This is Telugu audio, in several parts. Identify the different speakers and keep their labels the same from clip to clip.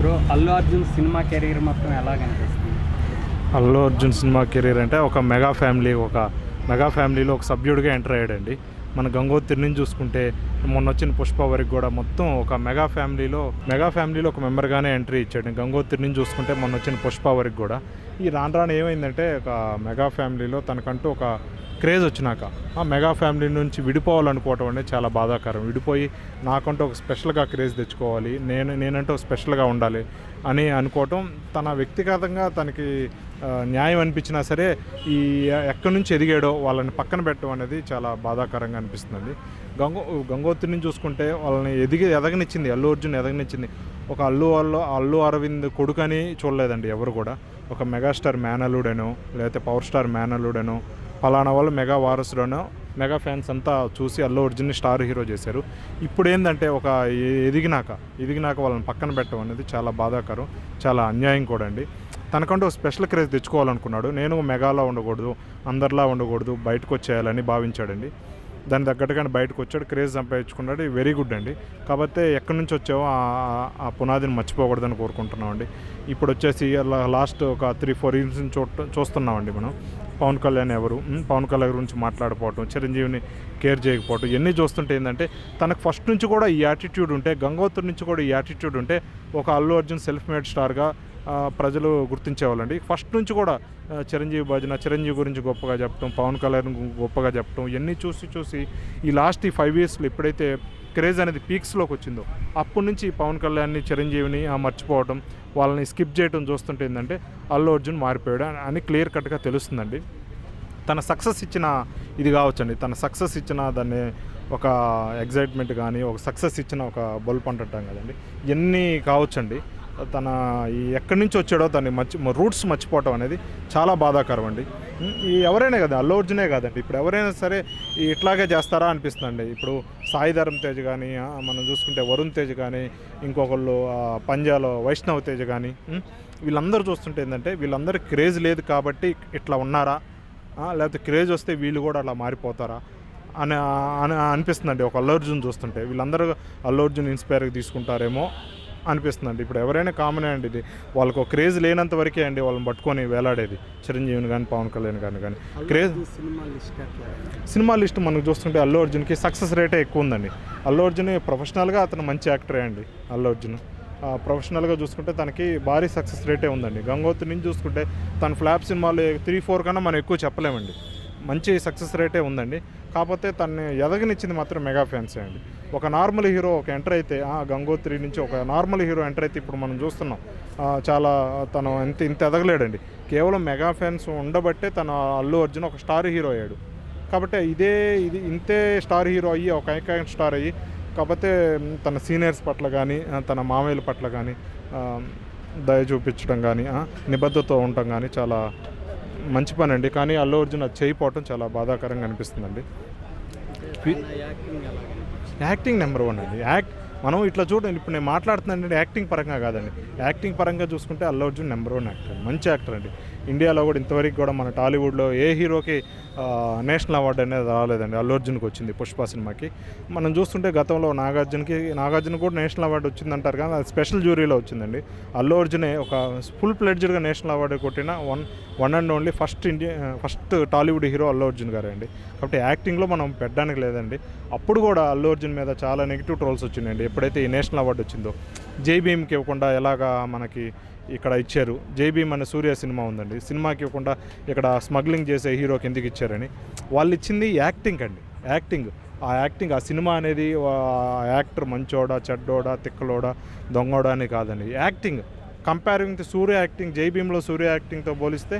Speaker 1: Bro Allu Arjun cinema career మొత్తం ఎలా కనిపిస్తుంది?
Speaker 2: అల్లు అర్జున్ సినిమా కెరీర్ అంటే ఒక మెగా ఫ్యామిలీలో ఒక సభ్యుడిగా ఎంటర్ అయ్యాడండి. మన గంగోత్రి నుంచి చూసుకుంటే మొన్న వచ్చిన పుష్ప వరకు కూడా మొత్తం ఒక మెగా ఫ్యామిలీలో ఒక మెంబర్గానే ఎంట్రీ ఇచ్చాడు. గంగోత్రి నుంచి చూసుకుంటే మొన్న వచ్చిన పుష్ప వరకు కూడా ఈ రాను ఏమైందంటే ఒక మెగా ఫ్యామిలీలో తనకంటూ ఒక క్రేజ్ వచ్చినాక ఆ మెగా ఫ్యామిలీ నుంచి విడిపోవాలనుకోవటం అనేది చాలా బాధాకరం. విడిపోయి నాకంటూ ఒక స్పెషల్గా క్రేజ్ తెచ్చుకోవాలి, నేనంటూ స్పెషల్గా ఉండాలి అని అనుకోవటం తన వ్యక్తిగతంగా తనకి న్యాయం అనిపించినా సరే ఈ ఎక్కడి నుంచి ఎదిగాడో వాళ్ళని పక్కన పెట్టడం అనేది చాలా బాధాకరంగా అనిపిస్తుంది. గంగోత్రి నుంచి చూసుకుంటే వాళ్ళని ఎదగనిచ్చింది అల్లు అర్జున్ ఎదగనిచ్చింది. ఒక అల్లు అరవింద్ కొడుకని చూడలేదండి ఎవరు కూడా. ఒక మెగాస్టార్ మేనల్లుడనో లేకపోతే పవర్ స్టార్ మేనల్లుడనో పలానా వాళ్ళు మెగా వారసుడనో మెగా ఫ్యాన్స్ అంతా చూసి అల్లు అర్జున్ని స్టార్ హీరో చేశారు. ఇప్పుడు ఏంటంటే ఒక ఎదిగినాక వాళ్ళని పక్కన పెట్టడం అనేది చాలా బాధాకరం, చాలా అన్యాయం కూడా అండి. తనకంటూ స్పెషల్ క్రేజ్ తెచ్చుకోవాలనుకున్నాడు. నేను మెగాలో ఉండకూడదు, అందరిలా ఉండకూడదు, బయటకు వచ్చేయాలని భావించాడండి. దాని తగ్గట్టుగానే బయటకు వచ్చాడు, క్రేజ్ సంపాదించుకున్నాడు. వెరీ గుడ్ అండి. కాకపోతే ఎక్కడి నుంచి వచ్చావో ఆ పునాదిని మర్చిపోకూడదని కోరుకుంటున్నామండి. ఇప్పుడు వచ్చేసి లాస్ట్ ఒక 3-4 ఇయర్స్ నుంచి చూస్తున్నామండి మనం. పవన్ కళ్యాణ్ గురించి మాట్లాడిపోవటం, చిరంజీవిని కేర్ చేయకపోవటం ఇవన్నీ చూస్తుంటే ఏంటంటే తనకు ఫస్ట్ నుంచి కూడా ఈ యాటిట్యూడ్ ఉంటే, గంగోత్రి నుంచి కూడా ఈ యాటిట్యూడ్ ఉంటే ఒక అల్లు అర్జున్ సెల్ఫ్ మేడ్ స్టార్గా ప్రజలు గుర్తించేవాళ్ళండి. ఫస్ట్ నుంచి కూడా చిరంజీవి గురించి గొప్పగా చెప్పడం, పవన్ కళ్యాణ్ గొప్పగా చెప్పడం ఇవన్నీ చూసి ఈ లాస్ట్ 5 ఇయర్స్లో ఎప్పుడైతే క్రేజ్ అనేది పీక్స్లోకి వచ్చిందో అప్పటి నుంచి పవన్ కళ్యాణ్ని చిరంజీవిని మర్చిపోవడం, వాళ్ళని స్కిప్ చేయడం చూస్తుంటే ఏంటంటే అల్లు అర్జున్ మారిపోయాడు అని క్లియర్ కట్గా తెలుస్తుందండి. తన సక్సెస్ ఇచ్చిన ఇది కావచ్చండి, తన సక్సెస్ ఇచ్చిన దాన్ని ఒక ఎగ్జైట్మెంట్ కానీ ఒక సక్సెస్ ఇచ్చిన ఒక బల్బ్ అంటుంటాం కదండి, ఇవన్నీ కావచ్చండి. తన ఈ ఎక్కడి నుంచి వచ్చాడో దాన్ని రూట్స్ మర్చిపోవటం అనేది చాలా బాధాకరం అండి. ఎవరైనా కదా, అల్లు అర్జునే కాదండి, ఇప్పుడు ఎవరైనా సరే ఇట్లాగే చేస్తారా అనిపిస్తుందండి. ఇప్పుడు సాయి ధరమ్ తేజ్ కానీ, మనం చూసుకుంటే వరుణ్ తేజ్ కానీ, ఇంకొకళ్ళు పంజాలో వైష్ణవ్ తేజ్ కానీ, వీళ్ళందరూ చూస్తుంటే ఏంటంటే వీళ్ళందరూ క్రేజ్ లేదు కాబట్టి ఇట్లా ఉన్నారా, లేకపోతే క్రేజ్ వస్తే వీళ్ళు కూడా అలా మారిపోతారా అని అనిపిస్తుందండి. ఒక అల్లు అర్జున్ చూస్తుంటే వీళ్ళందరూ అల్లు అర్జున్ ఇన్స్పైర్గా తీసుకుంటారేమో అనిపిస్తుందండి. ఇప్పుడు ఎవరైనా కామనే అండి, ఇది వాళ్ళకు క్రేజ్ లేనంత వరకే అండి వాళ్ళని పట్టుకొని వేలాడేది, చిరంజీవిని కానీ పవన్ కళ్యాణ్ కానీ క్రేజ్. సినిమా లిస్ట్ మనకు చూస్తుంటే అల్లు అర్జున్కి సక్సెస్ రేటే ఎక్కువ ఉందండి. అల్లు అర్జున్ ప్రొఫెషనల్గా అతను మంచి యాక్టరే అండి. అల్లు అర్జున్ ప్రొఫెషనల్గా చూసుకుంటే తనకి భారీ సక్సెస్ రేటే ఉందండి. గంగోత్రి నుంచి చూసుకుంటే తన ఫ్లాప్ సినిమాలు 3-4 కన్నా మనం ఎక్కువ చెప్పలేమండి, మంచి సక్సెస్ రేటే ఉందండి. కాకపోతే తనని ఎదగనిచ్చింది మాత్రం మెగా ఫ్యాన్సే అండి. ఒక నార్మల్ హీరో ఒక ఎంటర్ అయితే, గంగోత్రి నుంచి ఒక నార్మల్ హీరో ఎంటర్ అయితే ఇప్పుడు మనం చూస్తున్నాం చాలా తను ఇంత ఎదగలేడండి. కేవలం మెగా ఫ్యాన్స్ ఉండబట్టే తన అల్లు అర్జున్ ఒక స్టార్ హీరో అయ్యాడు. కాబట్టి ఇంతే స్టార్ హీరో అయ్యి ఒక ఐకాన్ స్టార్ అయ్యి, కాకపోతే తన సీనియర్స్ పట్ల కానీ తన మామయ్యల పట్ల కానీ దయ చూపించడం కానీ నిబద్ధతతో ఉండటం కానీ చాలా మంచి పని అండి. కానీ అల్లు అర్జున్ అది చేయకపోవటం చాలా బాధాకరంగా అనిపిస్తుందండి. యాక్టింగ్ నెంబర్ 1 అండి. మనం ఇట్లా చూడండి, ఇప్పుడు నేను మాట్లాడుతున్నానండి యాక్టింగ్ పరంగా కాదండి, యాక్టింగ్ పరంగా చూసుకుంటే అల్లు అర్జున్ నెంబర్ 1 యాక్టర్, మంచి యాక్టర్ అండి. ఇండియాలో కూడా ఇంతవరకు కూడా మన టాలీవుడ్లో ఏ హీరోకి నేషనల్ అవార్డు అనేది రాలేదండి, అల్లు అర్జున్కి వచ్చింది పుష్ప సినిమాకి. మనం చూస్తుంటే గతంలో నాగార్జున కూడా నేషనల్ అవార్డు వచ్చిందంటారు కానీ అది స్పెషల్ జ్యూరీలో వచ్చిందండి. అల్లు అర్జునే ఒక ఫుల్ ప్లెడ్జ్డ్గా నేషనల్ అవార్డు కొట్టిన one and only first Tollywood hero Allu Arjun గారే అండి. కాబట్టి యాక్టింగ్లో మనం పెట్టడానికి లేదండి. అప్పుడు కూడా అల్లు అర్జున్ మీద చాలా నెగిటివ్ ట్రోల్స్ వచ్చినాయండి ఎప్పుడైతే ఈ నేషనల్ అవార్డు వచ్చిందో. జై భీమ్కి ఇవ్వకుండా ఎలాగా మనకి ఇక్కడ ఇచ్చారు, జై భీమ్ అనే సూర్య సినిమా ఉందండి, సినిమాకి ఇవ్వకుండా ఇక్కడ స్మగ్లింగ్ చేసే హీరోకి ఎందుకు ఇచ్చారని. వాళ్ళు ఇచ్చింది యాక్టింగ్ అండి, యాక్టింగ్ ఆ సినిమా అనేది యాక్టర్ మంచోడా చెడ్డోడా తిక్కలోడా దొంగోడా అని కాదండి, acting. Comparing to Surya acting, జై భీమ్లో సూర్య యాక్టింగ్తో పోలిస్తే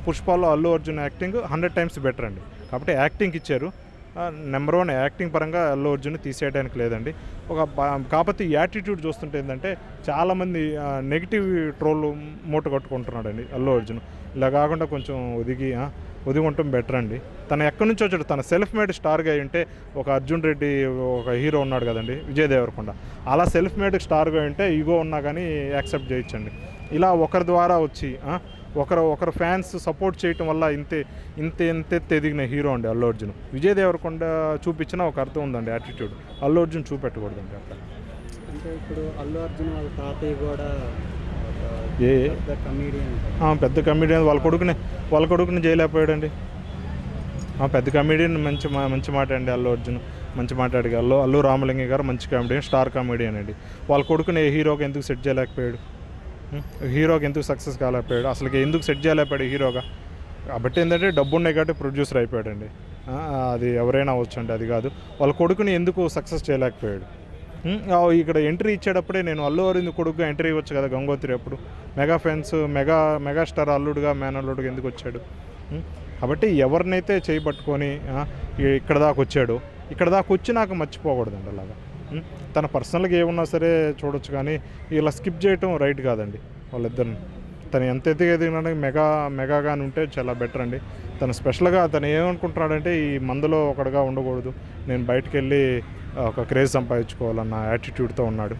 Speaker 2: పుష్పలో Allu Arjun acting 100 times better అండి. కాబట్టి యాక్టింగ్కి ఇచ్చారు. నెంబర్ 1 యాక్టింగ్ పరంగా అల్లు అర్జున్ తీసేయడానికి లేదండి. కాకపోతే ఈ యాటిట్యూడ్ చూస్తుంటే ఏంటంటే చాలామంది నెగిటివ్ ట్రోల్ మూట కట్టుకుంటున్నాడండి అల్లు అర్జున్. ఇలా కాకుండా కొంచెం ఒదిగి ఉండటం బెటర్ అండి. తను ఎక్కడి నుంచి వచ్చాడు, తన సెల్ఫ్ మేడ్ స్టార్గా ఉంటే ఒక అర్జున్ రెడ్డి ఒక హీరో ఉన్నాడు కదండి విజయ్ దేవరకొండ, అలా సెల్ఫ్ మేడ్ స్టార్గా ఉంటే ఈగో ఉన్నా కానీ యాక్సెప్ట్ చేయొచ్చండి. ఇలా ఒకరి ద్వారా వచ్చి ఒకరు ఫ్యాన్స్ సపోర్ట్ చేయటం వల్ల ఇంత ఎదిగిన హీరో అండి అల్లు అర్జున్. విజయ్ దేవరకొండ చూపించిన ఒక అర్థం ఉందండి యాటిట్యూడ్, అల్లు అర్జున్ చూపెట్టకూడదండి అక్కడ.
Speaker 1: అంటే ఇప్పుడు అల్లు అర్జున్ వాళ్ళ తాతయ్య కూడా
Speaker 2: ఏ
Speaker 1: పెద్ద కమీడియన్.
Speaker 2: పెద్ద కమెడియన్ వాళ్ళ కొడుకుని చేయలేకపోయాడండి. పెద్ద కమెడియన్ మంచి మాట అండి. అల్లు అర్జున్ మంచి మాట్లాడి అల్లు రామలింగ గారు మంచి కామెడియన్, స్టార్ కామెడియన్ అండి. వాళ్ళ కొడుకుని హీరోగా ఎందుకు సెట్ చేయలేకపోయాడు? హీరోకి ఎందుకు సక్సెస్ కాలేకపోయాడు? అసలుకి ఎందుకు సెట్ చేయలేకపోయాడు హీరోగా? కాబట్టి ఏంటంటే డబ్బు ఉన్నాయి కాబట్టి ప్రొడ్యూసర్ అయిపోయాడండి. అది ఎవరైనా అవ్వచ్చు అండి, అది కాదు. వాళ్ళ కొడుకుని ఎందుకు సక్సెస్ చేయలేకపోయాడు? ఇక్కడ ఎంట్రీ ఇచ్చేటప్పుడే నేను అల్లు అరవింద్ కొడుకుగా ఎంట్రీ ఇవ్వచ్చు కదా గంగోత్రి. అప్పుడు మెగా ఫ్యాన్స్ మెగాస్టార్ అల్లుడుగా మేనల్లుడుగా ఎందుకు వచ్చాడు? కాబట్టి ఎవరినైతే చేయబట్టుకొని ఇక్కడ దాకా వచ్చాడో, ఇక్కడ దాకా వచ్చి నాకు మర్చిపోకూడదండి. అలాగా తన పర్సనల్గా ఏమున్నా సరే చూడొచ్చు, కానీ ఇలా స్కిప్ చేయటం రైట్ కాదండి వాళ్ళిద్దరిని. తను ఎంత ఎదిగినా మెగాగాని ఉంటే చాలా బెటర్ అండి. తను స్పెషల్గా తను ఏమనుకుంటున్నాడంటే ఈ మందులో ఒకడుగా ఉండకూడదు, నేను బయటకు వెళ్ళి ఒక క్రేజ్ సంపాదించుకోవాలన్న యాటిట్యూడ్తో ఉన్నాడు.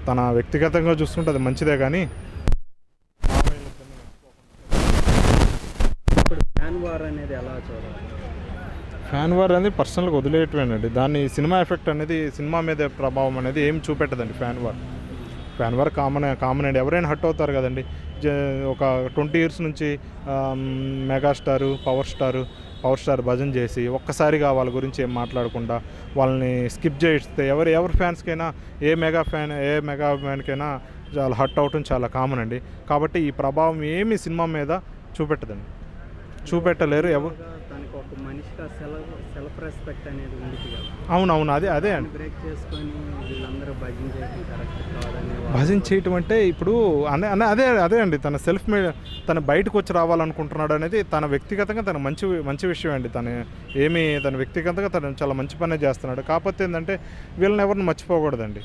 Speaker 2: తన వ్యక్తిగతంగా చూస్తుంటే అది మంచిదే, కానీ
Speaker 1: ఇప్పుడు ఫ్యాన్ వార్ అనేది ఎలా చూడాలి?
Speaker 2: ఫ్యాన్ వార్ అనేది పర్సనల్గా వదిలేయటమేనండి. దాన్ని సినిమా ఎఫెక్ట్ అనేది, సినిమా మీద ప్రభావం అనేది ఏం చూపెట్టదండి. ఫ్యాన్ వార్ కామన్ అండి. ఎవరైనా హర్ట్ అవుతారు కదండి. ఒక 20 years నుంచి మెగాస్టారు పవర్ స్టార్ భజన చేసి ఒక్కసారిగా వాళ్ళ గురించి ఏం మాట్లాడకుండా వాళ్ళని స్కిప్ చేస్తే ఎవరి ఫ్యాన్స్కైనా ఏ మెగా ఫ్యాన్కైనా చాలా హర్ట్ అవటం చాలా కామన్ అండి. కాబట్టి ఈ ప్రభావం ఏమి సినిమా మీద చూపెట్టలేరు ఎవరు.
Speaker 1: తనకు ఒక మనిషిగా సెల్ఫ్ రెస్పెక్ట్ అనేది ఉంది కదా.
Speaker 2: అవునవును, అదే అండి.
Speaker 1: బ్రేక్ చేసుకొని వీళ్ళందరూ భజన చేయడం కరెక్ట్ కాదని
Speaker 2: భజన చేయటం అంటే ఇప్పుడు అదే అండి. తన బయటకు వచ్చి రావాలనుకుంటున్నాడు అనేది తన వ్యక్తిగతంగా తన మంచి విషయం అండి. తన వ్యక్తిగతంగా తను చాలా మంచి పనే చేస్తున్నాడు. కాకపోతే ఏంటంటే వీళ్ళని ఎవరిని మర్చిపోకూడదండి.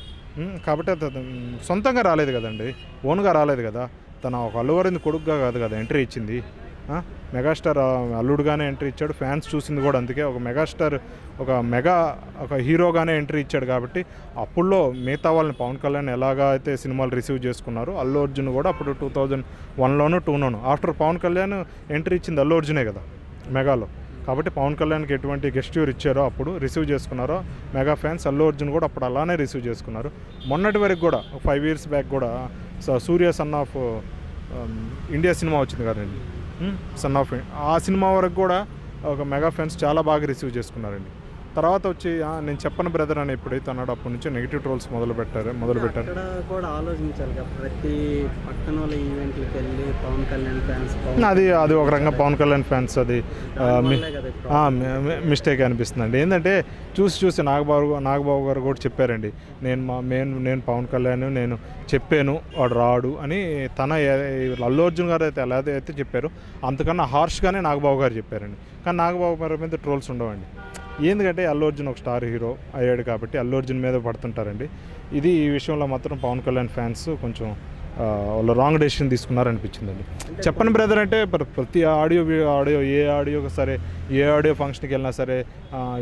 Speaker 2: కాబట్టి సొంతంగా రాలేదు కదండి, ఓన్గా రాలేదు కదా. తన ఒక అల్లు అరవింద్ కొడుకుగా కాదు కదా ఎంట్రీ ఇచ్చింది. మెగాస్టార్ అల్లుడుగానే ఎంట్రీ ఇచ్చాడు. ఫ్యాన్స్ చూసింది కూడా అందుకే. ఒక హీరోగానే ఎంట్రీ ఇచ్చాడు. కాబట్టి అప్పుల్లో మిగతా వాళ్ళని పవన్ కళ్యాణ్ ఎలాగా అయితే సినిమాలు రిసీవ్ చేసుకున్నారో అల్లు అర్జున్ కూడా అప్పుడు 2001లోను 2002లోను ఆఫ్టర్ పవన్ కళ్యాణ్ ఎంట్రీ ఇచ్చింది అల్లు అర్జునే కదా మెగాలో. కాబట్టి పవన్ కళ్యాణ్కి ఎటువంటి గెస్ట్యూర్ ఇచ్చారో అప్పుడు రిసీవ్ చేసుకున్నారో మెగా ఫ్యాన్స్, అల్లు అర్జున్ కూడా అప్పుడు అలానే రిసీవ్ చేసుకున్నారు. మొన్నటి వరకు కూడా 5 years బ్యాక్ కూడా సూర్య సన్ ఆఫ్ ఇండియా సినిమా వచ్చింది కదండి, సన్ ఆఫ్ ఆ సినిమా వరకు కూడా ఒక మెగా ఫ్యాన్స్ చాలా బాగా రిసీవ్ చేసుకున్నారండి. తర్వాత వచ్చి నేను చెప్పను బ్రదర్ అని ఎప్పుడైతే అన్నాడు అప్పటి నుంచి నెగిటివ్ ట్రోల్స్ మొదలు పెట్టారు.
Speaker 1: అక్కడ కూడా ఆలోచించాలి కదా, ప్రతి పక్కన వాళ్ళ ఈవెంట్కి వెళ్ళి పవన్ కళ్యాణ్ ఫ్యాన్స్
Speaker 2: అది ఒక రకంగా పవన్ కళ్యాణ్ ఫ్యాన్స్ అది మిస్టేక్ అనిపిస్తుందండి. ఏంటంటే చూసి నాగబాబు గారు కూడా చెప్పారండి, నేను పవన్ కళ్యాణ్ నేను చెప్పాను వాడు రాడు అని. అల్లు అర్జున్ గారు అయితే ఎలా అయితే చెప్పారు అంతకన్నా హార్ష్గానే నాగబాబు గారు చెప్పారండి. కానీ నాగబాబు గారి మీద ట్రోల్స్ ఉండవండి. ఎందుకంటే అల్లు అర్జున్ ఒక స్టార్ హీరో అయ్యాడు కాబట్టి అల్లు అర్జున్ మీద పడుతుంటారండి. ఈ విషయంలో మాత్రం పవన్ కళ్యాణ్ ఫ్యాన్స్ కొంచెం వాళ్ళు రాంగ్ డెసిషన్ తీసుకున్నారనిపించిందండి. చెప్పండి బ్రదర్ అంటే ప్రతి ఆడియో ఏ ఆడియోకి సరే, ఏ ఆడియో ఫంక్షన్కి వెళ్ళినా సరే,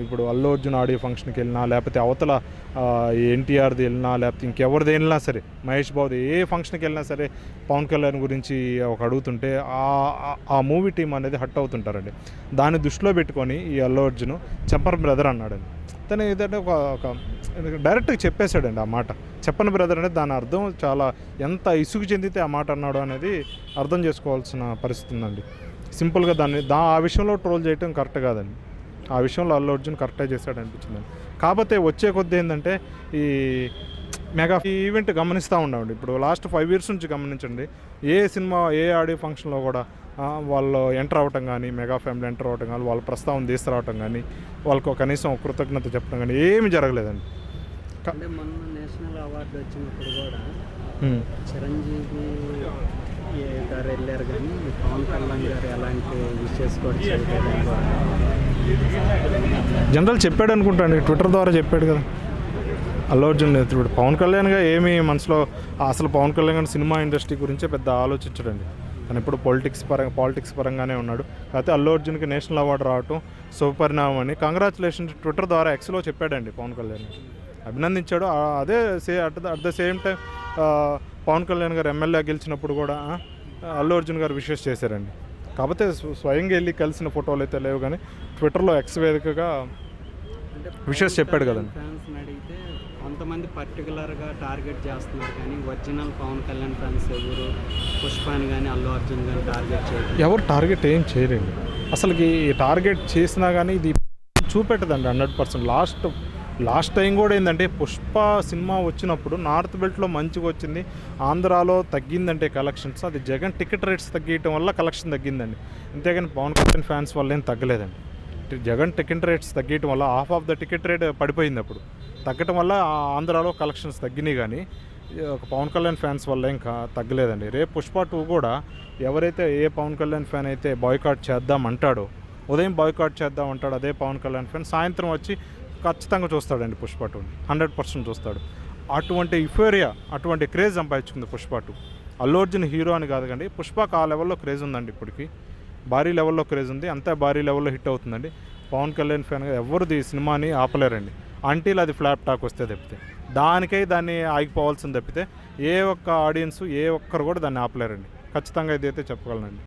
Speaker 2: ఇప్పుడు అల్లు అర్జున్ ఆడియో ఫంక్షన్కి వెళ్ళినా, లేకపోతే అవతల ఎన్టీఆర్ది వెళ్ళినా, లేకపోతే ఇంకెవరిది వెళ్ళినా సరే, మహేష్ బాబుది ఏ ఫంక్షన్కి వెళ్ళినా సరే పవన్ కళ్యాణ్ గురించి ఒక అడుగుతుంటే ఆ మూవీ టీం అనేది హట్ అవుతుంటారండి. దాన్ని దృష్టిలో పెట్టుకొని ఈ అల్లు అర్జున్ చెప్పండి బ్రదర్ అన్నాడండి. తను ఏదంటే ఒక డైరెక్ట్గా చెప్పేశాడండి ఆ మాట. చెప్పను బ్రదర్ అనేది దాని అర్థం చాలా ఎంత ఇసుగు చెందితే ఆ మాట అన్నాడు అనేది అర్థం చేసుకోవాల్సిన పరిస్థితి ఉందండి. సింపుల్గా ఆ విషయంలో ట్రోల్ చేయడం కరెక్ట్ కాదండి. ఆ విషయంలో అల్లు అర్జున్ కరెక్టే చేశాడు అనిపించిందండి. కాకపోతే వచ్చే కొద్ది ఏంటంటే ఈ ఈవెంట్ గమనిస్తూ ఉండండి. ఇప్పుడు లాస్ట్ 5 years నుంచి గమనించండి, ఏ సినిమా ఏ ఆడియో ఫంక్షన్లో కూడా వాళ్ళు ఎంటర్ అవ్వటం కానీ, మెగా ఫ్యామిలీ ఎంటర్ అవ్వటం కానీ, వాళ్ళ ప్రస్తావన తీసుకురావటం కానీ, వాళ్ళకు కనీసం కృతజ్ఞత చెప్పడం కానీ ఏమీ జరగలేదండి.
Speaker 1: అంటే మొన్న నేషనల్ అవార్డు వచ్చినప్పుడు కూడా చిరంజీవి గారు వెళ్ళారు, కానీ పవన్ కళ్యాణ్ గారు ఎలాంటి విషయస్ కూడా
Speaker 2: జనరల్ చెప్పాడు అనుకుంటాను, ట్విట్టర్ ద్వారా చెప్పాడు కదా అల్లు అర్జున్. ఇప్పుడు పవన్ కళ్యాణ్గా ఏమీ మనసులో అసలు పవన్ కళ్యాణ్ సినిమా ఇండస్ట్రీ గురించే పెద్ద ఆలోచించడండి. తను ఇప్పుడు పాలిటిక్స్ పరంగానే ఉన్నాడు. కాకపోతే అల్లు అర్జున్కి నేషనల్ అవార్డు రావటం శుభపరిణామం అని కంగ్రాచులేషన్స్ ట్విట్టర్ ద్వారా ఎక్స్లో చెప్పాడండి. పవన్ కళ్యాణ్ అభినందించాడు. అదే at the same time Pawan Kalyan garu MLA గెలిచినప్పుడు కూడా అల్లు అర్జున్ గారు విషెస్ చేశారండి. కాకపోతే స్వయంగా వెళ్ళి కలిసిన ఫోటోలు అయితే లేవు, కానీ ట్విట్టర్లో ఎక్స్ వేదికగా విషెస్ చెప్పాడు కదండి.
Speaker 1: ఫ్యాన్స్ అడిగితే కొంతమంది పర్టికులర్గా టార్గెట్ చేస్తున్నారు, కానీ ఒరిజినల్ పవన్ కళ్యాణ్ ఫ్యాన్స్ ఎవరు పుష్పాని కానీ అల్లు అర్జున్ కానీ టార్గెట్ చేయరు.
Speaker 2: ఎవరు టార్గెట్ ఏం చేయరండి. అసలుకి టార్గెట్ చేసినా కానీ ఇది చూపెట్టదండి 100%. లాస్ట్ టైం కూడా ఏంటంటే పుష్ప సినిమా వచ్చినప్పుడు నార్త్ బెల్ట్లో మంచిగా వచ్చింది, ఆంధ్రాలో తగ్గిందంటే కలెక్షన్స్ అది జగన్ టికెట్ రేట్స్ తగ్గించడం వల్ల కలెక్షన్ తగ్గిందండి. అంతేగాని పవన్ కళ్యాణ్ ఫ్యాన్స్ వల్ల ఏం తగ్గలేదండి. జగన్ టికెట్ రేట్స్ తగ్గటం వల్ల half of the ticket rate పడిపోయింది, అప్పుడు తగ్గటం వల్ల ఆంధ్రాలో కలెక్షన్స్ తగ్గినాయి. కానీ ఒక పవన్ కళ్యాణ్ ఫ్యాన్స్ వల్ల ఇంకా తగ్గలేదండి. రేపు పుష్ప 2 కూడా ఎవరైతే ఏ పవన్ కళ్యాణ్ ఫ్యాన్ అయితే బాయ్కాట్ చేద్దామంటాడో, ఉదయం బాయ్కాట్ చేద్దామంటాడు అదే పవన్ కళ్యాణ్ ఫ్యాన్ సాయంత్రం వచ్చి ఖచ్చితంగా చూస్తాడండి పుష్ప 2ని, 100% చూస్తాడు. అటువంటి యుఫోరియా, అటువంటి క్రేజ్ సంపాదించుకుంది పుష్ప 2. అల్లు అర్జున్ హీరో అని కాదు కానీ పుష్పకు ఆ లెవెల్లో క్రేజ్ ఉందండి. ఇప్పటికి భారీ లెవెల్లో క్రేజ్ ఉంది, అంతే భారీ లెవెల్లో హిట్ అవుతుందండి. పవన్ కళ్యాణ్ ఫ్యాన్గా ఎవరు ఈ సినిమాని ఆపలేరండి అంటీల్ అది ఫ్లాప్ టాక్ వస్తే తప్పితే. దాన్ని ఆగిపోవాల్సింది తప్పితే ఏ ఒక్క ఆడియన్స్ ఏ ఒక్కరు కూడా దాన్ని ఆపలేరండి. ఖచ్చితంగా ఇదైతే చెప్పగలనండి.